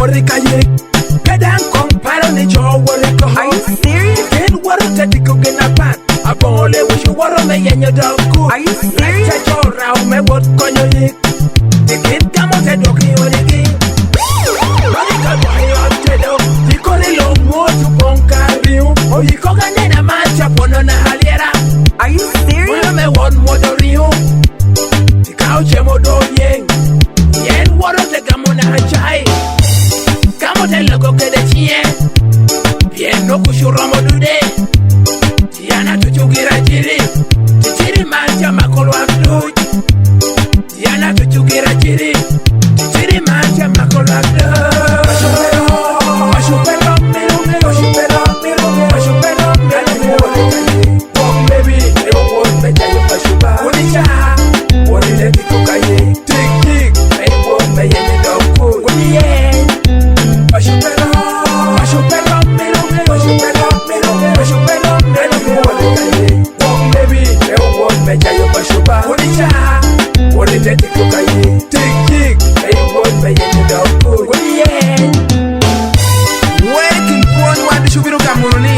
morika ye. Kedan comparo ni jo wore ko. Are you serious? Ken waro tati ko gena pat. Abole wish you waro me yenye dog ku. Are you serious? Cha jo rao me wot konyo ye. Tikin kamo te doki onigi. Morika boy on te do. Tikore lo mo tu bonka riu. O yiko gane na mancha pono na haliera. Are you serious? Me won modo riu. Tikao chemo do yeng. Yen waro te kamo na hachai. Kamo te logo kede chie. Bien no kushuramo dude. Tiana tuchugira chiri. Tichiri mancha makolo afluj. Tiana tuchugira chiri. Tichiri mancha makolo afluj. Mashupelo mero mero. Mashupelo mero mero. Mashupelo mero mero. Walk baby, never walk better you mashupa. Unisha, wanile tikukaye. Tik tik, never walk better you doku. Uniye. Mashupelo, mashupelo mero mero. Mashupelo mero mero. Mashupelo mero mero. Walk baby, never walk better you mashupa. Unisha, wanile tikukaye. Tik tik, never walk better you doku. Uniye. Working one one shubiro kamuni.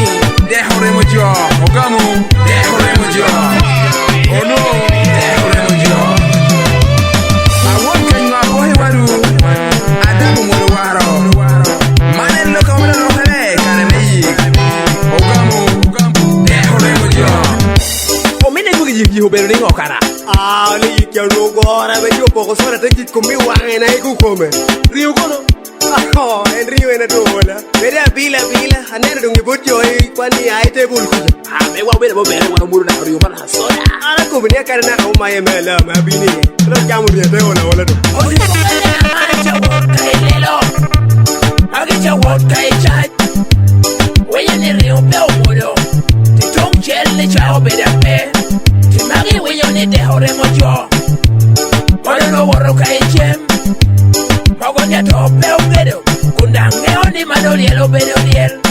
De horemo jo. Ogamu. De horemo jo. Oh no. De horemo jo. Awon kanywa boy waru. Adamu moro waro. Manen lo kamuna no hele kanani. Ogamu. De horemo jo. O mine bugi ji hobero ni ngokara. Ali que no gora me yo poco sora te kit komi wange na iku kome. Rio kono. Oh, en rio ena dola. Bere bila anene dungi butyo kwani aite bulku. Me wa bere bo bere wa muru na rio mana soda. Ana ko bine kana na o maye mela ma bini. Lo jamu de te wala do. O di ko na ma cha wo kai lelo. Agi cha wo kai cha. Weye ni rio pe o muro. Ti tong chelle cha o bere pe. Ti magi weye ni de hore mo jo. Wala no woro kai chem. Magonya to pe o bedo. Kundangeo ni madoli elo bedo diel.